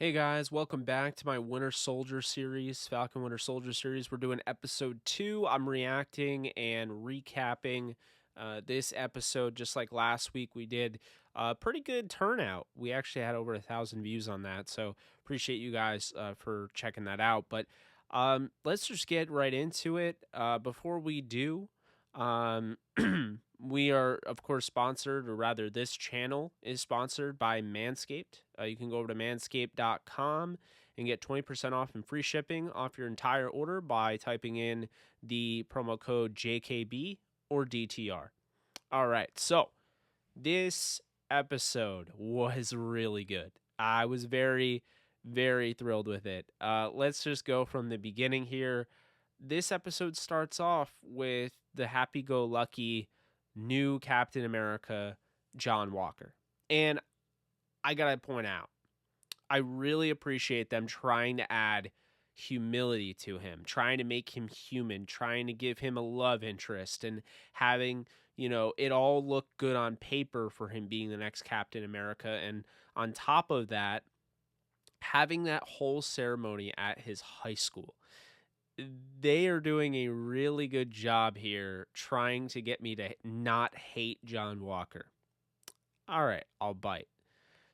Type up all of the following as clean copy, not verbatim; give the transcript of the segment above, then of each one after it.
Hey guys, welcome back to my Winter Soldier series, Falcon Winter Soldier series. We're doing episode 2. I'm reacting and recapping this episode just like last week. We did a pretty good turnout. We actually had over 1,000 views on that, so appreciate you guys for checking that out. But let's just get right into it. Before we do, um, we are, of course, sponsored, or rather, this channel is sponsored by Manscaped. You can go over to manscaped.com and get 20% off and free shipping off your entire order by typing in the promo code JKB or DTR. All right, so this episode was really good. I was very, very thrilled with it. Let's just go from the beginning here. This episode starts off with the happy-go-lucky new Captain America, John Walker. And I gotta point out, I really appreciate them trying to add humility to him, trying to make him human, trying to give him a love interest, and having, it all look good on paper for him being the next Captain America. And on top of that, having that whole ceremony at his high school. They are doing a really good job here trying to get me to not hate John Walker. All right, I'll bite.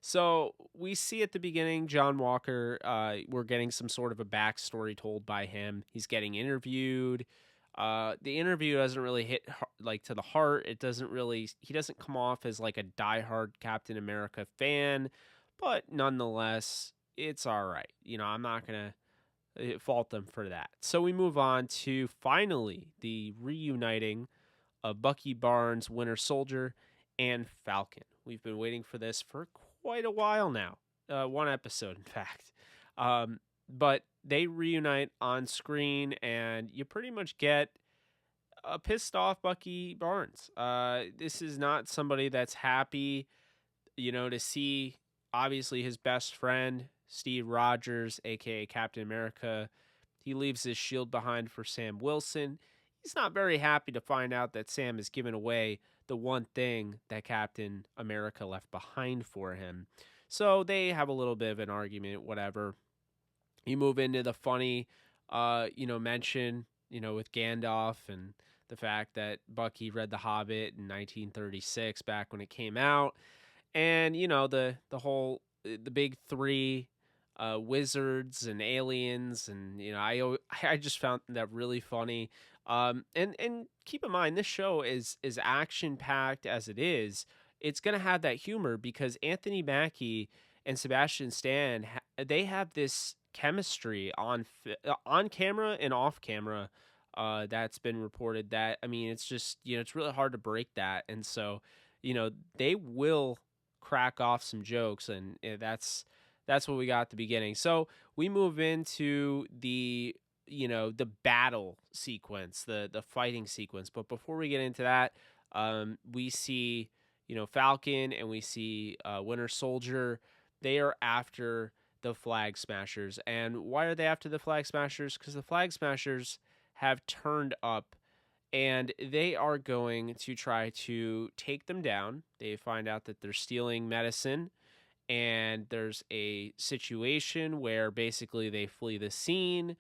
So we see at the beginning, John Walker, we're getting some sort of a backstory told by him. He's getting interviewed. The interview doesn't really hit like to the heart. He doesn't come off as like a diehard Captain America fan, but nonetheless, it's all right. I'm not going to fault them for that. So we move on to finally the reuniting of Bucky Barnes, Winter Soldier, and Falcon. We've been waiting for this for quite a while now. One episode, in fact. But they reunite on screen, and you pretty much get a pissed off Bucky Barnes. This is not somebody that's happy, to see obviously his best friend, Steve Rogers, aka Captain America. He leaves his shield behind for Sam Wilson. He's not very happy to find out that Sam has given away the one thing that Captain America left behind for him. So they have a little bit of an argument, whatever. You move into the funny, mention, with Gandalf and the fact that Bucky read The Hobbit in 1936 back when it came out. And, the whole, the big three, wizards and aliens, and I just found that really funny. And keep in mind, this show is action packed as it is. It's gonna have that humor because Anthony Mackie and Sebastian Stan they have this chemistry on camera and off camera. That's been reported. That, I mean, it's just, it's really hard to break that, and so they will crack off some jokes, and that's what we got at the beginning. So we move into the battle sequence, the fighting sequence. But before we get into that, we see Falcon and we see Winter Soldier. They are after the Flag Smashers. And why are they after the Flag Smashers? Because the Flag Smashers have turned up and they are going to try to take them down. They find out that they're stealing medicine, and there's a situation where basically they flee the scene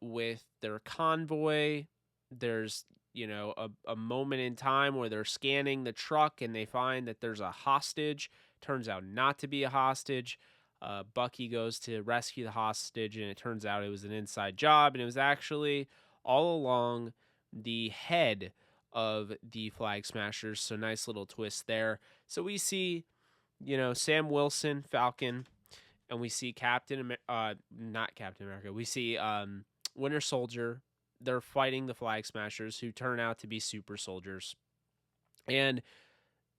with their convoy. There's a moment in time where they're scanning the truck and they find that there's a hostage. Turns out not to be a hostage. Bucky goes to rescue the hostage, and it turns out it was an inside job, and it was actually all along the head of the Flag Smashers. So nice little twist there. So we see, Sam Wilson, Falcon, and we see not Captain America. We see Winter Soldier. They're fighting the Flag Smashers, who turn out to be super soldiers, and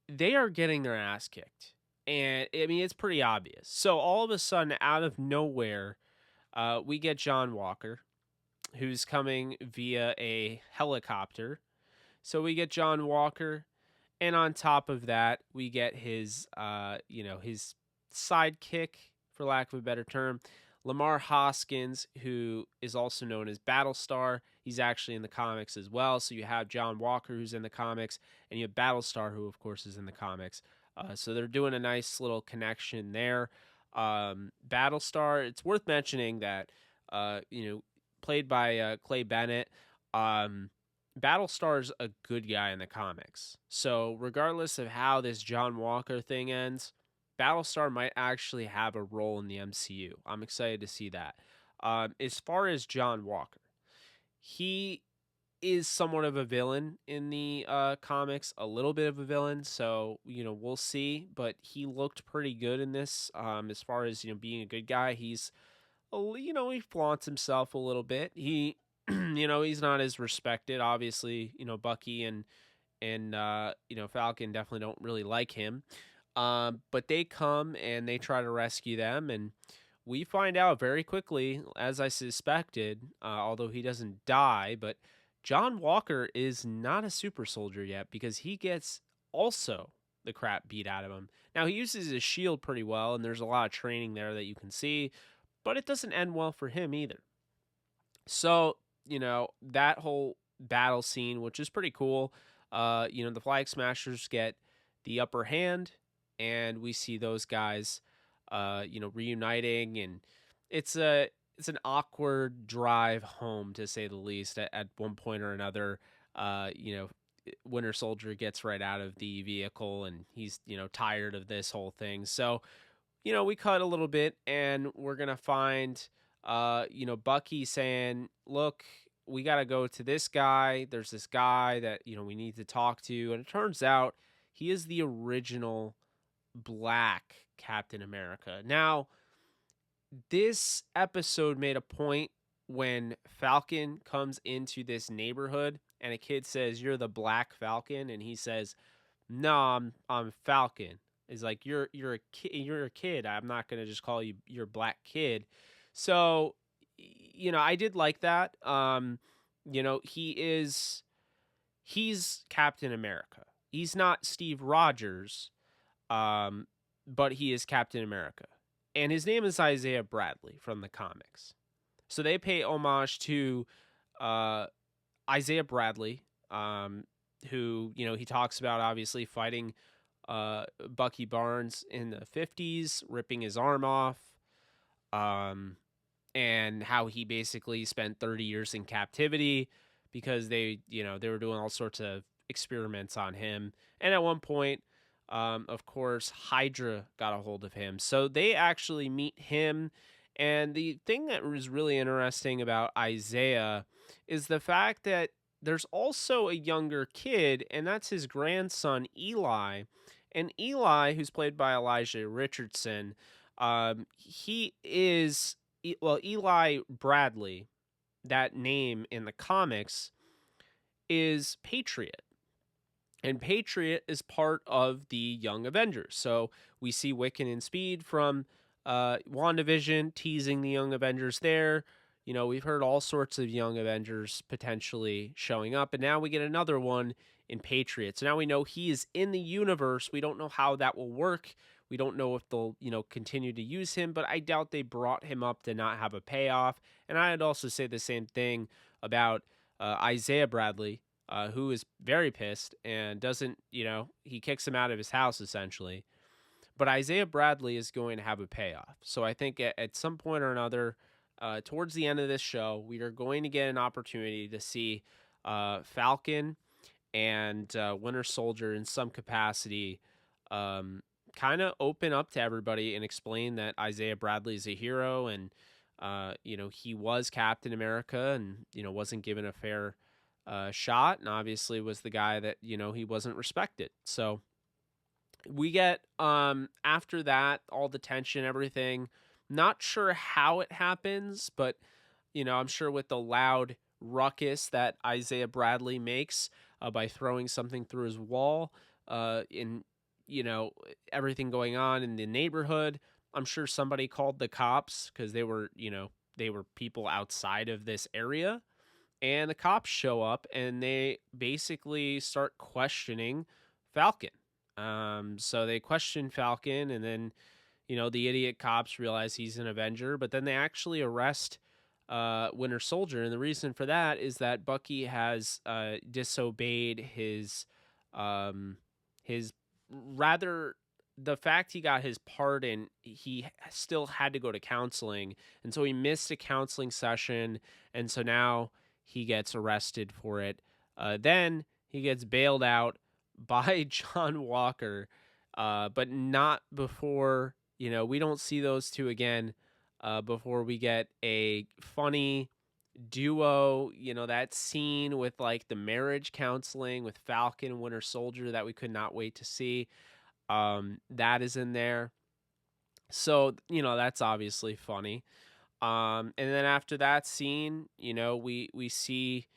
they are getting their ass kicked. And I mean, it's pretty obvious. So all of a sudden, out of nowhere, we get John Walker, who's coming via a helicopter. So we get John Walker, and on top of that, we get his, his sidekick, for lack of a better term, Lamar Hoskins, who is also known as Battlestar. He's actually in the comics as well. So you have John Walker, who's in the comics, and you have Battlestar, who, of course, is in the comics. So they're doing a nice little connection there. Battlestar. It's worth mentioning that, played by Clay Bennett. Um, Battlestar's a good guy in the comics. So regardless of how this John Walker thing ends, Battlestar might actually have a role in the MCU. I'm excited to see that. As far as John Walker, he is somewhat of a villain in the comics, a little bit of a villain. So we'll see. But he looked pretty good in this. As far as being a good guy, he flaunts himself a little bit. He he's not as respected. Obviously, Bucky and Falcon definitely don't really like him. But they come and they try to rescue them, and we find out very quickly, as I suspected, although he doesn't die, but John Walker is not a super soldier yet because he gets also the crap beat out of him. Now, he uses his shield pretty well, and there's a lot of training there that you can see, but it doesn't end well for him either. So, that whole battle scene, which is pretty cool, the Flag Smashers get the upper hand, and we see those guys, reuniting, and it's an awkward drive home, to say the least. At one point or another, uh, you know, Winter Soldier gets right out of the vehicle, and he's tired of this whole thing. So we cut a little bit, and we're gonna find Bucky saying, look, we got to go to this guy. There's this guy that we need to talk to, and it turns out he is the original black Captain America. Now, this episode made a point when Falcon comes into this neighborhood and a kid says, "You're the Black Falcon," and he says, "No, I'm Falcon." Is like, you're a kid. You're a kid. I'm not gonna just call you your black kid. So, I did like that. He's Captain America. He's not Steve Rogers, but he is Captain America, and his name is Isaiah Bradley from the comics. So they pay homage to uh, Isaiah Bradley, who he talks about obviously fighting Bucky Barnes in the 50s, ripping his arm off, and how he basically spent 30 years in captivity because they were doing all sorts of experiments on him. And at one point, of course, Hydra got a hold of him. So they actually meet him. And the thing that was really interesting about Isaiah is the fact that there's also a younger kid, and that's his grandson, Eli. And Eli, who's played by Elijah Richardson, he is, well, Eli Bradley, that name in the comics, is Patriot. And Patriot is part of the Young Avengers. So we see Wiccan and Speed from WandaVision teasing the Young Avengers there. We've heard all sorts of Young Avengers potentially showing up. And now we get another one in Patriot. So now we know he is in the universe. We don't know how that will work. We don't know if they'll, continue to use him. But I doubt they brought him up to not have a payoff. And I'd also say the same thing about Isaiah Bradley, who is very pissed and doesn't, he kicks him out of his house essentially. But Isaiah Bradley is going to have a payoff. So I think at some point or another, towards the end of this show, we are going to get an opportunity to see Falcon and Winter Soldier in some capacity kind of open up to everybody and explain that Isaiah Bradley is a hero, and he was Captain America and wasn't given a fair shot, and obviously was the guy that he wasn't respected. So we get after that, all the tension, everything. Not sure how it happens, but I'm sure with the loud ruckus that Isaiah Bradley makes by throwing something through his wall, in everything going on in the neighborhood, I'm sure somebody called the cops because they were people outside of this area. And the cops show up and they basically start questioning Falcon. So they question Falcon, and then, the idiot cops realize he's an Avenger, but then they actually arrest Winter Soldier. And the reason for that is that Bucky has disobeyed his rather the fact he got his pardon, he still had to go to counseling, and so he missed a counseling session, and so now he gets arrested for it. Then he gets bailed out by John Walker, but not before, we don't see those two again before we get a funny duo, that scene with like the marriage counseling with Falcon and Winter Soldier that we could not wait to see. That is in there. So, that's obviously funny. And then after that scene, we see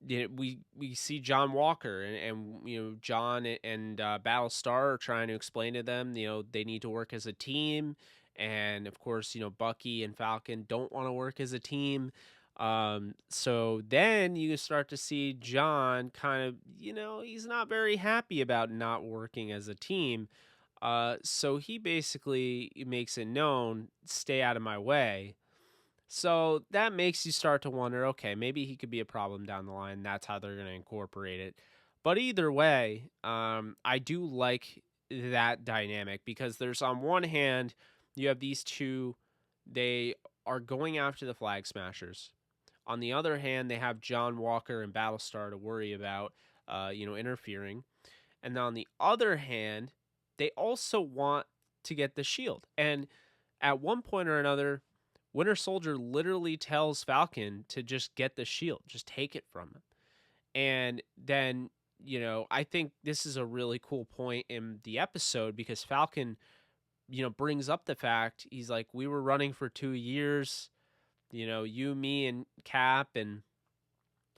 we see John Walker and John and Battlestar are trying to explain to them, they need to work as a team. And of course, Bucky and Falcon don't want to work as a team. So then you start to see John kind of, he's not very happy about not working as a team. So he basically makes it known, stay out of my way. So that makes you start to wonder, okay, maybe he could be a problem down the line. That's how they're going to incorporate it. But either way, I do like that dynamic because there's, on one hand, you have these two, they are going after the Flag Smashers. On the other hand, they have John Walker and Battlestar to worry about, interfering. And then on the other hand, they also want to get the shield. And at one point or another, Winter Soldier literally tells Falcon to just get the shield, just take it from him. And then, I think this is a really cool point in the episode because Falcon, brings up the fact, he's like, we were running for 2 years, you, me, and Cap, and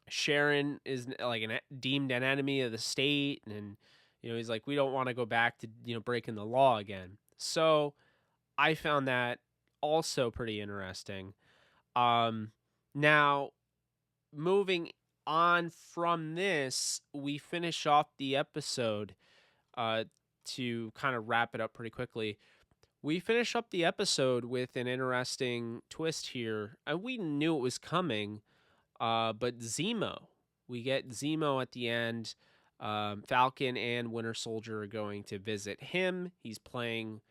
Sharon is like deemed an enemy of the state. And, he's like, we don't want to go back to, breaking the law again. So I found that also pretty interesting. Now, moving on from this, we finish off the episode to kind of wrap it up pretty quickly. We finish up the episode with an interesting twist here, and we knew it was coming, but Zemo. We get Zemo at the end. Falcon and Winter Soldier are going to visit him. He's playing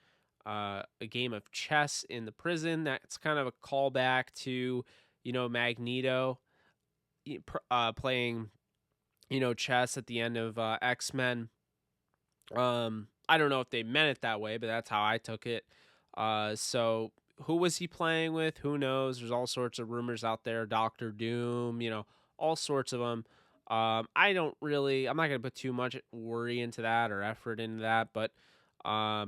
a game of chess in the prison. That's kind of a callback to, Magneto playing, chess at the end of X-Men. I don't know if they meant it that way, but that's how I took it. So who was he playing with? Who knows? There's all sorts of rumors out there. Doctor Doom, all sorts of them. I'm not going to put too much worry into that or effort into that, but, I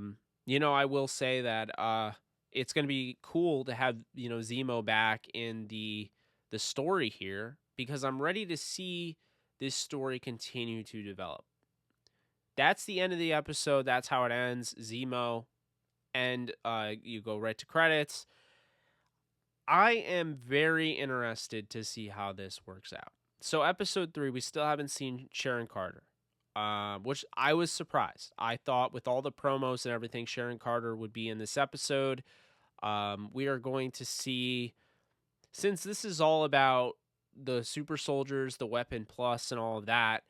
will say that it's going to be cool to have, Zemo back in the story here because I'm ready to see this story continue to develop. That's the end of the episode. That's how it ends. Zemo, and you go right to credits. I am very interested to see how this works out. So episode 3, we still haven't seen Sharon Carter, which I was surprised. I thought with all the promos and everything, Sharon Carter would be in this episode. We are going to see, since this is all about the super soldiers, the Weapon Plus, and all of that,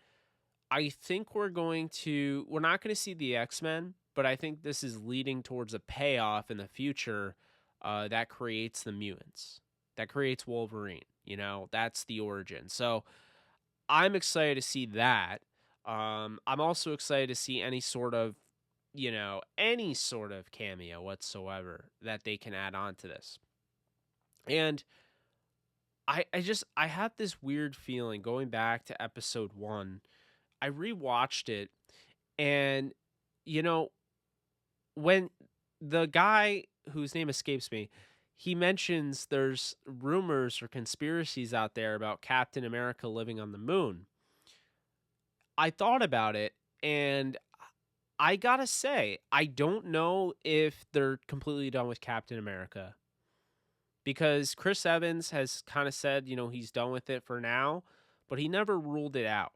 I think we're not going to see the X-Men, but I think this is leading towards a payoff in the future that creates the mutants, that creates Wolverine. That's the origin. So I'm excited to see that. I'm also excited to see any sort of cameo whatsoever that they can add on to this. And I have this weird feeling going back to episode 1. I rewatched it, and when the guy whose name escapes me, he mentions there's rumors or conspiracies out there about Captain America living on the moon. I thought about it, and I gotta say, I don't know if they're completely done with Captain America, because Chris Evans has kind of said, he's done with it for now, but he never ruled it out.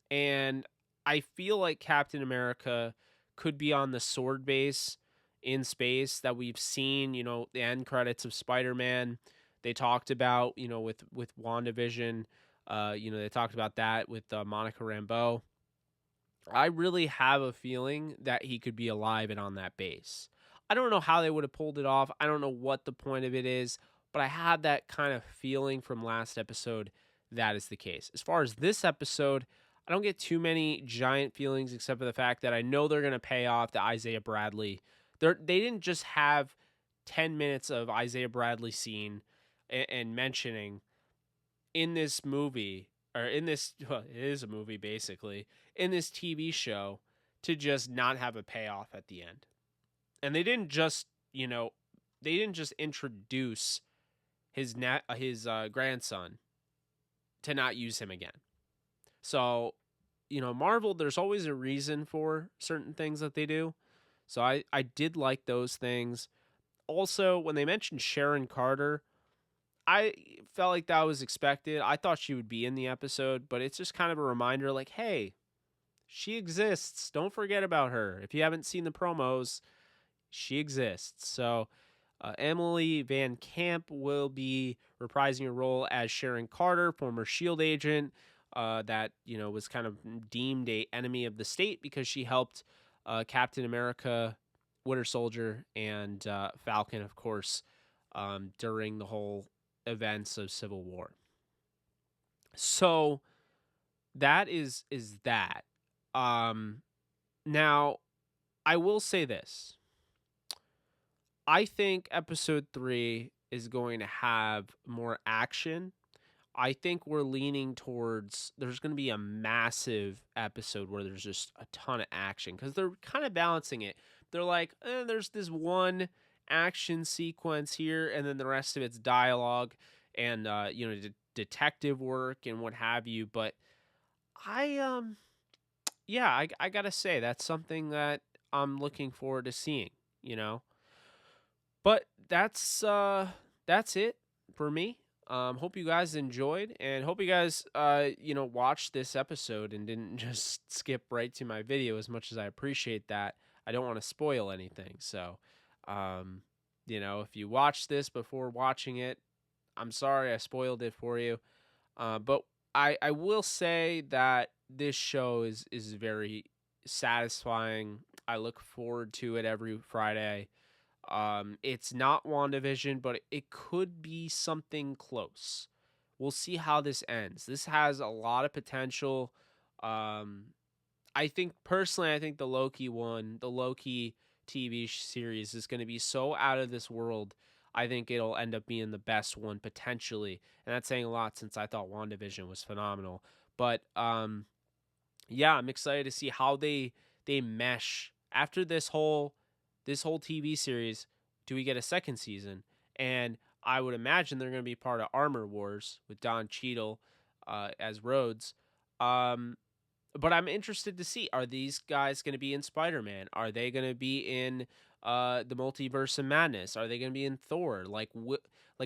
And I feel like Captain America could be on the sword base in space that we've seen, the end credits of Spider-Man. They talked about, with WandaVision, they talked about that with Monica Rambeau. I really have a feeling that he could be alive and on that base. I don't know how they would have pulled it off. I don't know what the point of it is, but I had that kind of feeling from last episode that is the case. As far as this episode, I don't get too many giant feelings except for the fact that I know they're going to pay off the Isaiah Bradley. They didn't just have 10 minutes of Isaiah Bradley scene and mentioning in this movie, or in this, well, it is a movie basically, in this TV show, to just not have a payoff at the end. And they didn't just, they didn't just introduce his grandson to not use him again. So, Marvel, there's always a reason for certain things that they do. So I did like those things. Also, when they mentioned Sharon Carter, I felt like that was expected. I thought she would be in the episode, but it's just kind of a reminder like, hey, she exists. Don't forget about her. If you haven't seen the promos, she exists. So Emily Van Camp will be reprising a role as Sharon Carter, former SHIELD agent that, was kind of deemed a enemy of the state because she helped Captain America, Winter Soldier, and Falcon, of course, during the whole events of Civil War. So that is that. Now, I will say this. I think episode 3 is going to have more action. I think we're leaning towards there's going to be a massive episode where there's just a ton of action because they're kind of balancing it. They're like, there's this one action sequence here, and then the rest of it's dialogue and detective work and what have you. But I gotta say that's something that I'm looking forward to seeing. But that's it for me. Hope you guys enjoyed, and hope you guys watched this episode and didn't just skip right to my video. As much as I appreciate that, I don't want to spoil anything. So, if you watched this before watching it, I'm sorry I spoiled it for you. But I will say that this show is very satisfying. I look forward to it every Friday. It's not WandaVision, but it could be something close. We'll see how this ends. This has a lot of potential. I think the Loki TV series is going to be so out of this world. I think it'll end up being the best one potentially. And that's saying a lot since I thought WandaVision was phenomenal. But yeah, I'm excited to see how they mesh after this whole TV series. Do we get a second season? And I would imagine they're going to be part of Armor Wars with Don Cheadle as Rhodes. But I'm interested to see, are these guys going to be in Spider-Man? Are they going to be in the Multiverse of Madness? Are they going to be in Thor? Like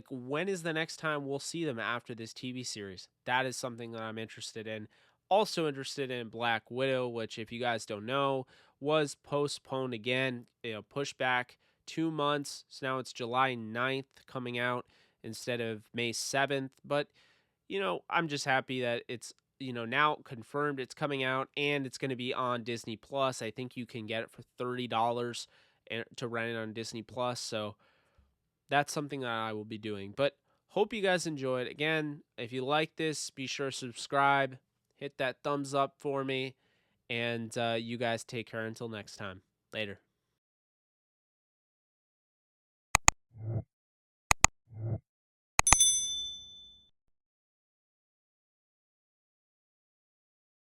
when is the next time we'll see them after this TV series? That is something that I'm interested in. Also interested in Black Widow, which, if you guys don't know, was postponed again, pushed back 2 months. So now it's July 9th coming out instead of May 7th. But, I'm just happy that it's, now confirmed it's coming out and it's going to be on Disney Plus. I think you can get it for $30 to rent it on Disney Plus. So that's something that I will be doing. But hope you guys enjoyed. Again, if you like this, be sure to subscribe, hit that thumbs up for me, and you guys take care until next time. Later.